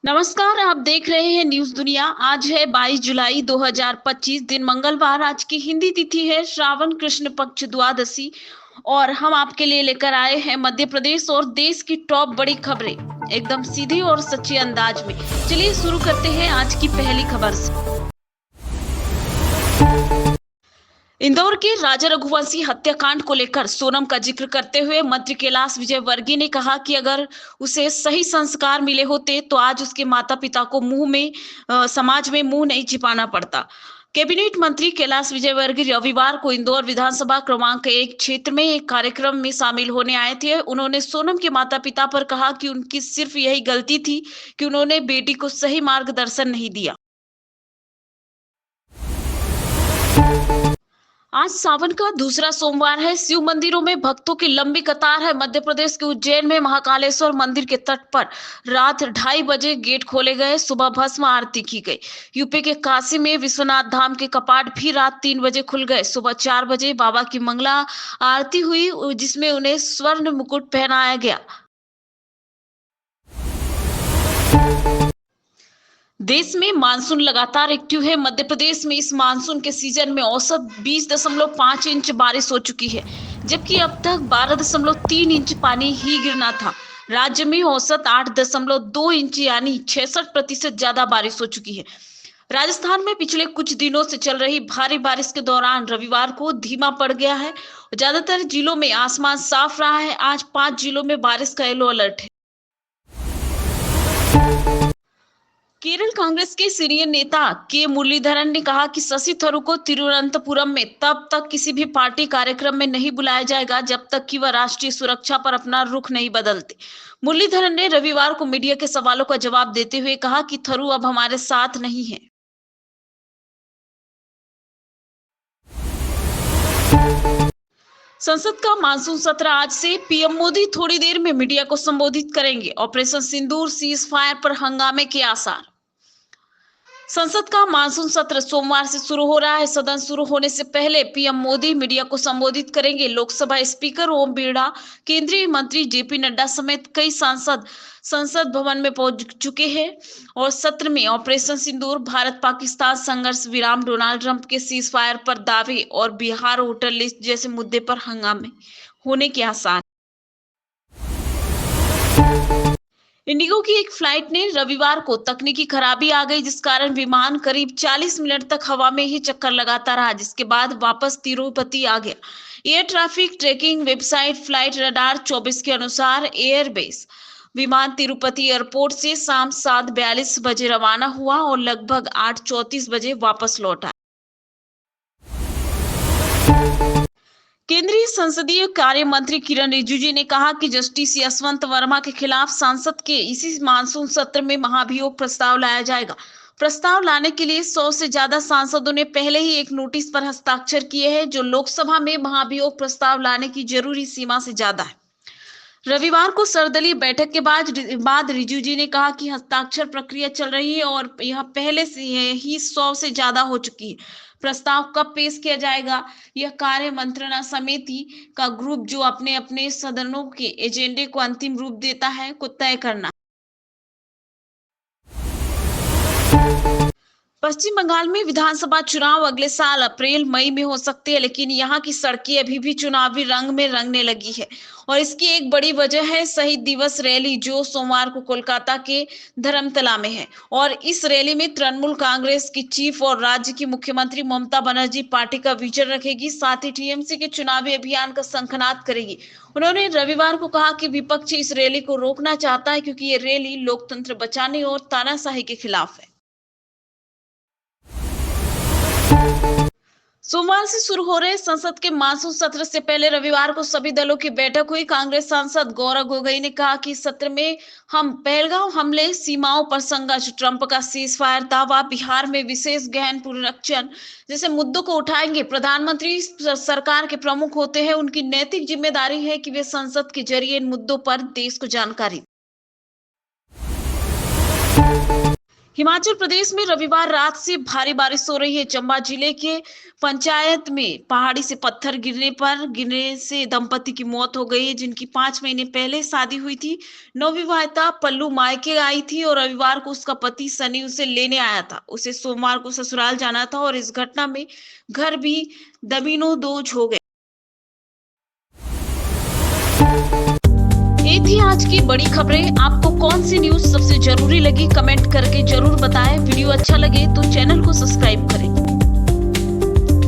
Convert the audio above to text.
नमस्कार, आप देख रहे हैं न्यूज़ दुनिया। आज है 22 जुलाई 2025, दिन मंगलवार। आज की हिंदी तिथि है श्रावण कृष्ण पक्ष द्वादशी और हम आपके लिए लेकर आए हैं मध्य प्रदेश और देश की टॉप बड़ी खबरें एकदम सीधे और सच्चे अंदाज में। चलिए शुरू करते हैं आज की पहली खबर से। इंदौर के राजा रघुवंशी हत्याकांड को लेकर सोनम का जिक्र करते हुए मंत्री कैलाश विजयवर्गीय ने कहा कि अगर उसे सही संस्कार मिले होते तो आज उसके माता पिता को समाज में मुंह नहीं छिपाना पड़ता। कैबिनेट मंत्री कैलाश विजयवर्गीय रविवार को इंदौर विधानसभा क्रमांक 1 क्षेत्र में एक कार्यक्रम में शामिल होने आए थे। उन्होंने सोनम के माता पिता पर कहा कि उनकी सिर्फ यही गलती थी कि उन्होंने बेटी को सही मार्गदर्शन नहीं दिया। आज सावन का दूसरा सोमवार है। शिव मंदिरों में भक्तों की लंबी कतार है। मध्य प्रदेश के उज्जैन में महाकालेश्वर मंदिर के तट पर रात 2:30 बजे गेट खोले गए। सुबह भस्म आरती की गई। यूपी के काशी में विश्वनाथ धाम के कपाट भी रात 3 बजे खुल गए। सुबह 4 बजे बाबा की मंगला आरती हुई, जिसमें उन्हें स्वर्ण मुकुट पहनाया गया। देश में मानसून लगातार एक्टिव है। मध्य प्रदेश में इस मानसून के सीजन में औसत 20.5 इंच बारिश हो चुकी है, जबकि अब तक 12.3 इंच पानी ही गिरना था। राज्य में औसत 8.2 इंच यानी 66% ज्यादा बारिश हो चुकी है। राजस्थान में पिछले कुछ दिनों से चल रही भारी बारिश के दौरान रविवार को धीमा पड़ गया है। ज्यादातर जिलों में आसमान साफ रहा है। आज 5 जिलों में बारिश का येलो अलर्ट है। केरल कांग्रेस के सीनियर नेता के मुरलीधरन ने कहा कि शशि थरूर को तिरुवनंतपुरम में तब तक किसी भी पार्टी कार्यक्रम में नहीं बुलाया जाएगा जब तक कि वह राष्ट्रीय सुरक्षा पर अपना रुख नहीं बदलते। मुरलीधरन ने रविवार को मीडिया के सवालों का जवाब देते हुए कहा कि थरूर अब हमारे साथ नहीं है। संसद का मानसून सत्र आज से। पीएम मोदी थोड़ी देर में मीडिया को संबोधित करेंगे। ऑपरेशन सिंदूर सीज फायर पर हंगामे के आसार। संसद का मानसून सत्र सोमवार से शुरू हो रहा है। सदन शुरू होने से पहले पीएम मोदी मीडिया को संबोधित करेंगे। लोकसभा स्पीकर ओम बिरला, केंद्रीय मंत्री जेपी नड्डा समेत कई सांसद संसद भवन में पहुंच चुके हैं और सत्र में ऑपरेशन सिंदूर, भारत पाकिस्तान संघर्ष विराम, डोनाल्ड ट्रंप के सीज फायर पर दावे और बिहार वोटर लिस्ट जैसे मुद्दे पर हंगामे होने के आसार। इंडिगो की एक फ्लाइट ने रविवार को तकनीकी खराबी आ गई, जिस कारण विमान करीब 40 मिनट तक हवा में ही चक्कर लगाता रहा, जिसके बाद वापस तिरुपति आ गया। Air traffic trekking website flight radar 24 के अनुसार एयरबेस विमान तिरुपति एयरपोर्ट से शाम 7:42 रवाना हुआ और लगभग 8:34 वापस लौटा। केंद्रीय संसदीय कार्य मंत्री किरण रिजिजू ने कहा कि जस्टिस यशवंत वर्मा के खिलाफ सांसद के इसी मानसून सत्र में महाभियोग प्रस्ताव लाया जाएगा। प्रस्ताव लाने के लिए 100 से ज्यादा सांसदों ने पहले ही एक नोटिस पर हस्ताक्षर किए हैं, जो लोकसभा में महाभियोग प्रस्ताव लाने की जरूरी सीमा से ज्यादा है। रविवार को सर्वदलीय बैठक के बाद रिजिजू ने कहा कि हस्ताक्षर प्रक्रिया चल रही है और यह पहले से ही 100 से ज्यादा हो चुकी है। प्रस्ताव कब पेश किया जाएगा, यह कार्य मंत्रणा समिति का ग्रुप जो अपने अपने सदनों के एजेंडे को अंतिम रूप देता है को तय करना। पश्चिम बंगाल में विधानसभा चुनाव अगले साल अप्रैल मई में हो सकते हैं, लेकिन यहाँ की सड़कें अभी भी चुनावी रंग में रंगने लगी है और इसकी एक बड़ी वजह है शहीद दिवस रैली, जो सोमवार को कोलकाता के धर्मतला में है। और इस रैली में तृणमूल कांग्रेस की चीफ और राज्य की मुख्यमंत्री ममता बनर्जी पार्टी का विजन रखेगी, साथ ही टीएमसी के चुनावी अभियान का शंखनाद करेगी। उन्होंने रविवार को कहा कि विपक्ष इस रैली को रोकना चाहता है, क्योंकि ये रैली लोकतंत्र बचाने और तानाशाही के खिलाफ है। सोमवार से शुरू हो रहे संसद के मानसून सत्र से पहले रविवार को सभी दलों की बैठक हुई। कांग्रेस सांसद गौरव गोगोई ने कहा कि सत्र में हम पहलगांव हमले, सीमाओं पर संघर्ष, ट्रंप का सीज फायर दावा, बिहार में विशेष गहन पुनरीक्षण जैसे मुद्दों को उठाएंगे। प्रधानमंत्री सरकार के प्रमुख होते हैं, उनकी नैतिक जिम्मेदारी है कि वे संसद के जरिए इन मुद्दों पर देश को जानकारी। हिमाचल प्रदेश में रविवार रात से भारी बारिश हो रही है। चंबा जिले के पंचायत में पहाड़ी से पत्थर गिरने से दंपति की मौत हो गई है, जिनकी 5 महीने पहले शादी हुई थी। नवविवाहिता पल्लू मायके आई थी और रविवार को उसका पति सनी उसे लेने आया था। उसे सोमवार को ससुराल जाना था और इस घटना में घर भी दबिनो-दोज हो गए। ये थी आज की बड़ी खबरें। आपको कौन सी न्यूज सबसे जरूरी लगी, कमेंट करके जरूर बताएं। वीडियो अच्छा लगे तो चैनल को सब्सक्राइब करें।